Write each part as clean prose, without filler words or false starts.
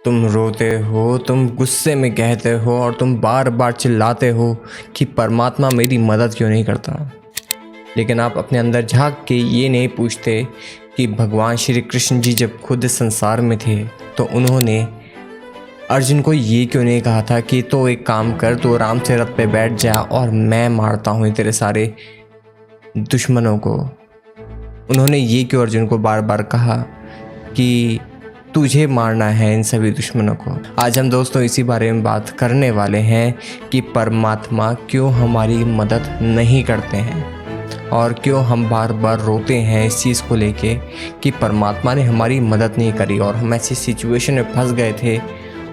तुम रोते हो, तुम गुस्से में कहते हो और तुम बार बार चिल्लाते हो कि परमात्मा मेरी मदद क्यों नहीं करता। लेकिन आप अपने अंदर झांक के ये नहीं पूछते कि भगवान श्री कृष्ण जी जब खुद इस संसार में थे तो उन्होंने अर्जुन को ये क्यों नहीं कहा था कि तो एक काम कर, तो आराम से रथ पे बैठ जा और मैं मारता हूँ तेरे सारे दुश्मनों को। उन्होंने ये क्यों अर्जुन को बार बार कहा कि तुझे मारना है इन सभी दुश्मनों को। आज हम दोस्तों इसी बारे में बात करने वाले हैं कि परमात्मा क्यों हमारी मदद नहीं करते हैं और क्यों हम बार बार रोते हैं इस चीज़ को लेके कि परमात्मा ने हमारी मदद नहीं करी और हम ऐसी सिचुएशन में फंस गए थे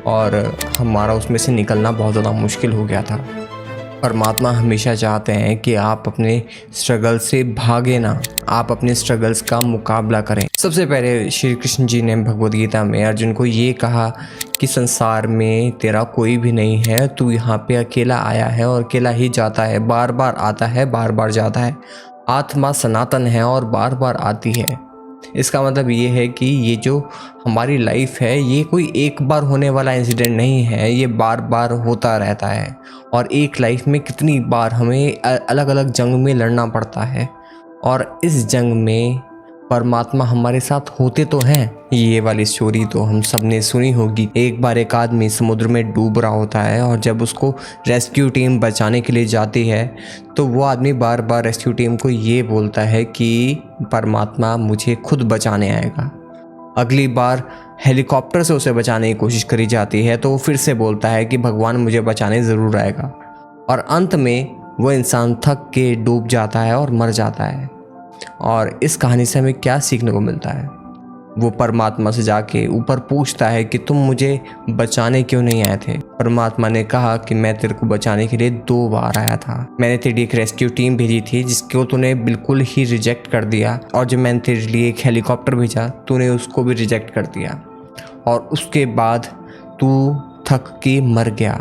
और हमारा उसमें से निकलना बहुत ज़्यादा मुश्किल हो गया था। परमात्मा हमेशा चाहते हैं कि आप अपने स्ट्रगल से भागे ना, आप अपने स्ट्रगल्स का मुकाबला करें। सबसे पहले श्री कृष्ण जी ने भगवद गीता में अर्जुन को ये कहा कि संसार में तेरा कोई भी नहीं है, तू यहाँ पे अकेला आया है और अकेला ही जाता है, बार बार आता है, बार बार जाता है। आत्मा सनातन है और बार बार आती है। इसका मतलब ये है कि ये जो हमारी लाइफ है ये कोई एक बार होने वाला इंसिडेंट नहीं है, ये बार बार होता रहता है। और एक लाइफ में कितनी बार हमें अलग अलग जंग में लड़ना पड़ता है और इस जंग में परमात्मा हमारे साथ होते तो हैं। ये वाली स्टोरी तो हम सब ने सुनी होगी। एक बार एक आदमी समुद्र में डूब रहा होता है और जब उसको रेस्क्यू टीम बचाने के लिए जाती है तो वो आदमी बार बार रेस्क्यू टीम को ये बोलता है कि परमात्मा मुझे खुद बचाने आएगा। अगली बार हेलीकॉप्टर से उसे बचाने की कोशिश करी जाती है तो वो फिर से बोलता है कि भगवान मुझे बचाने ज़रूर आएगा। और अंत में वो इंसान थक के डूब जाता है और मर जाता है। और इस कहानी से हमें क्या सीखने को मिलता है? वो परमात्मा से जाके ऊपर पूछता है कि तुम मुझे बचाने क्यों नहीं आए थे। परमात्मा ने कहा कि मैं तेरे को बचाने के लिए 2 बार आया था। मैंने तेरी एक रेस्क्यू टीम भेजी थी जिसको तूने बिल्कुल ही रिजेक्ट कर दिया, और जब मैंने तेरे लिए एक हेलीकॉप्टर भेजा तूने उसको भी रिजेक्ट कर दिया, और उसके बाद तू थक के मर गया।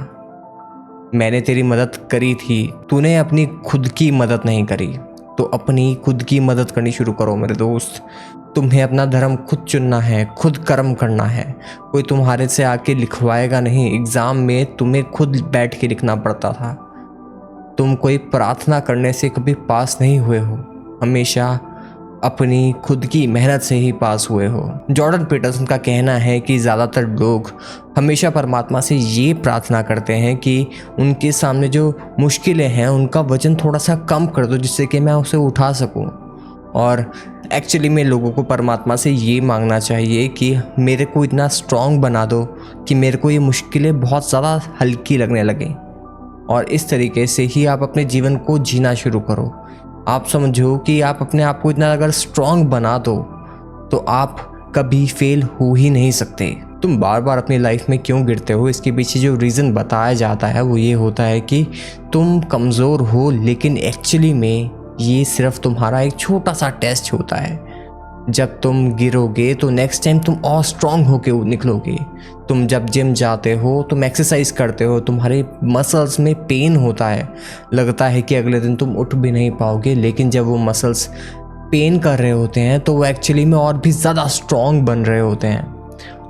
मैंने तेरी मदद करी थी, तूने अपनी खुद की मदद नहीं करी। तो अपनी खुद की मदद करनी शुरू करो मेरे दोस्त। तुम्हें अपना धर्म खुद चुनना है, खुद कर्म करना है। कोई तुम्हारे से आके लिखवाएगा नहीं। एग्ज़ाम में तुम्हें खुद बैठ के लिखना पड़ता था। तुम कोई प्रार्थना करने से कभी पास नहीं हुए हो, हमेशा अपनी खुद की मेहनत से ही पास हुए हो। जॉर्डन पीटरसन का कहना है कि ज़्यादातर लोग हमेशा परमात्मा से ये प्रार्थना करते हैं कि उनके सामने जो मुश्किलें हैं उनका वजन थोड़ा सा कम कर दो जिससे कि मैं उसे उठा सकूं। और एक्चुअली में लोगों को परमात्मा से ये मांगना चाहिए कि मेरे को इतना स्ट्रॉन्ग बना दो कि मेरे को ये मुश्किलें बहुत ज़्यादा हल्की लगने लगें। और इस तरीके से ही आप अपने जीवन को जीना शुरू करो। आप समझो कि आप अपने आप को इतना अगर स्ट्रॉन्ग बना दो तो आप कभी फेल हो ही नहीं सकते। तुम बार बार अपनी लाइफ में क्यों गिरते हो, इसके पीछे जो रीज़न बताया जाता है वो ये होता है कि तुम कमज़ोर हो, लेकिन एक्चुअली में ये सिर्फ तुम्हारा एक छोटा सा टेस्ट होता है। जब तुम गिरोगे तो नेक्स्ट टाइम तुम और स्ट्रॉन्ग होके निकलोगे। तुम जब जिम जाते हो, तुम एक्सरसाइज करते हो, तुम्हारे मसल्स में पेन होता है, लगता है कि अगले दिन तुम उठ भी नहीं पाओगे, लेकिन जब वो मसल्स पेन कर रहे होते हैं तो वो एक्चुअली में और भी ज़्यादा स्ट्रॉन्ग बन रहे होते हैं।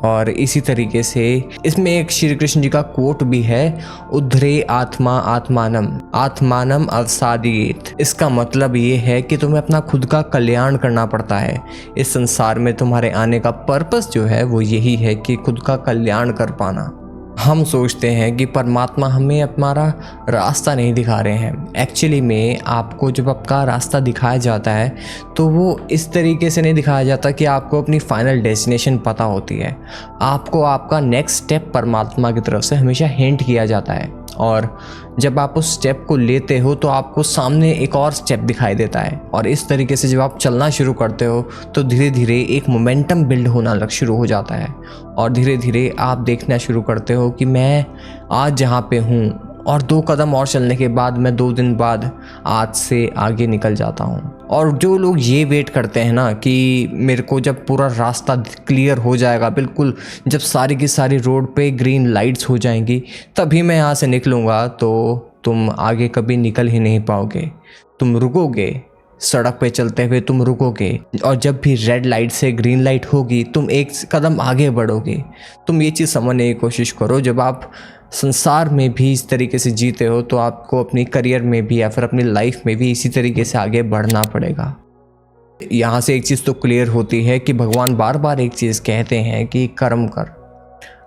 और इसी तरीके से इसमें एक श्री कृष्ण जी का कोट भी है, उद्धरे आत्मा आत्मानम आत्मानम अवसादयेत। इसका मतलब ये है कि तुम्हें अपना खुद का कल्याण करना पड़ता है। इस संसार में तुम्हारे आने का पर्पस जो है वो यही है कि खुद का कल्याण कर पाना। हम सोचते हैं कि परमात्मा हमें हमारा रास्ता नहीं दिखा रहे हैं। एक्चुअली में आपको जब आपका रास्ता दिखाया जाता है तो वो इस तरीके से नहीं दिखाया जाता कि आपको अपनी फाइनल डेस्टिनेशन पता होती है। आपको आपका नेक्स्ट स्टेप परमात्मा की तरफ से हमेशा हिंट किया जाता है, और जब आप उस स्टेप को लेते हो तो आपको सामने एक और स्टेप दिखाई देता है। और इस तरीके से जब आप चलना शुरू करते हो तो धीरे धीरे एक मोमेंटम बिल्ड होना शुरू हो जाता है, और धीरे धीरे आप देखना शुरू करते हो कि मैं आज जहाँ पे हूँ और 2 कदम और चलने के बाद मैं 2 दिन बाद आज से आगे निकल जाता हूँ। और जो लोग ये वेट करते हैं ना कि मेरे को जब पूरा रास्ता क्लियर हो जाएगा, बिल्कुल जब सारी की सारी रोड पे ग्रीन लाइट्स हो जाएंगी तभी मैं यहाँ से निकलूँगा, तो तुम आगे कभी निकल ही नहीं पाओगे। तुम रुकोगे सड़क पे चलते हुए तुम रुकोगे और जब भी रेड लाइट से ग्रीन लाइट होगी तुम एक कदम आगे बढ़ोगे। तुम ये चीज़ समझने की कोशिश करो, जब आप संसार में भी इस तरीके से जीते हो तो आपको अपनी करियर में भी या फिर अपनी लाइफ में भी इसी तरीके से आगे बढ़ना पड़ेगा। यहाँ से एक चीज़ तो क्लियर होती है कि भगवान बार बार एक चीज़ कहते हैं कि कर्म कर,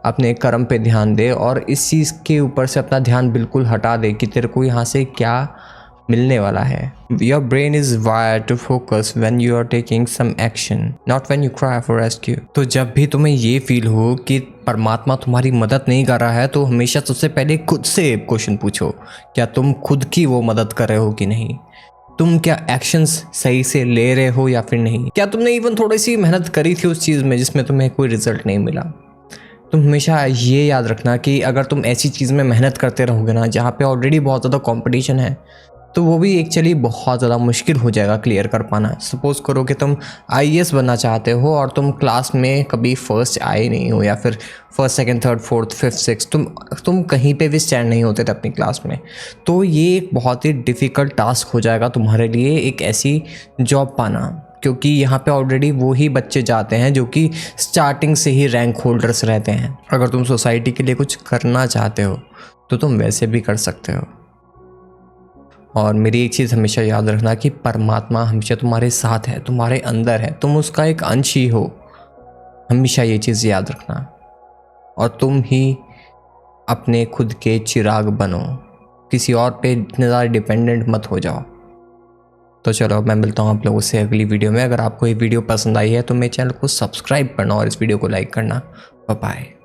अपने कर्म पे ध्यान दे और इस चीज़ के ऊपर से अपना ध्यान बिल्कुल हटा दे कि तेरे को यहाँ से क्या मिलने वाला है। Your brain is wired to focus when you are taking some action, not when you cry for rescue. तो जब भी तुम्हें ये फील हो कि परमात्मा तुम्हारी मदद नहीं कर रहा है तो हमेशा सबसे पहले खुद से क्वेश्चन पूछो, क्या तुम खुद की वो मदद कर रहे हो कि नहीं? तुम क्या एक्शंस सही से ले रहे हो या फिर नहीं? क्या तुमने इवन थोड़ी सी मेहनत करी थी उस चीज़ में जिसमें तुम्हें कोई रिजल्ट नहीं मिला? तुम हमेशा ये याद रखना कि अगर तुम ऐसी चीज़ में मेहनत करते रहोगे ना जहाँ पे ऑलरेडी बहुत ज़्यादा कंपटीशन है, तो वो भी एक्चुअली बहुत ज़्यादा मुश्किल हो जाएगा क्लियर कर पाना। सपोज़ करो कि तुम आईएएस बनना चाहते हो और तुम क्लास में कभी फर्स्ट आए नहीं हो या फिर first second third fourth fifth six तुम कहीं पे भी स्टैंड नहीं होते थे अपनी क्लास में, तो ये एक बहुत ही डिफ़िकल्ट टास्क हो जाएगा तुम्हारे लिए एक ऐसी जॉब पाना, क्योंकि यहाँ पे ऑलरेडी वो ही बच्चे जाते हैं जो कि स्टार्टिंग से ही रैंक होल्डर्स रहते हैं। अगर तुम सोसाइटी के लिए कुछ करना चाहते हो तो तुम वैसे भी कर सकते हो। और मेरी एक चीज़ हमेशा याद रखना कि परमात्मा हमेशा तुम्हारे साथ है, तुम्हारे अंदर है, तुम उसका एक अंश ही हो। हमेशा ये चीज़ याद रखना और तुम ही अपने खुद के चिराग बनो, किसी और पे इतने ज़्यादा डिपेंडेंट मत हो जाओ। तो चलो मैं मिलता हूँ आप लोगों से अगली वीडियो में। अगर आपको ये वीडियो पसंद आई है तो मेरे चैनल को सब्सक्राइब करना और इस वीडियो को लाइक करना। Bye bye.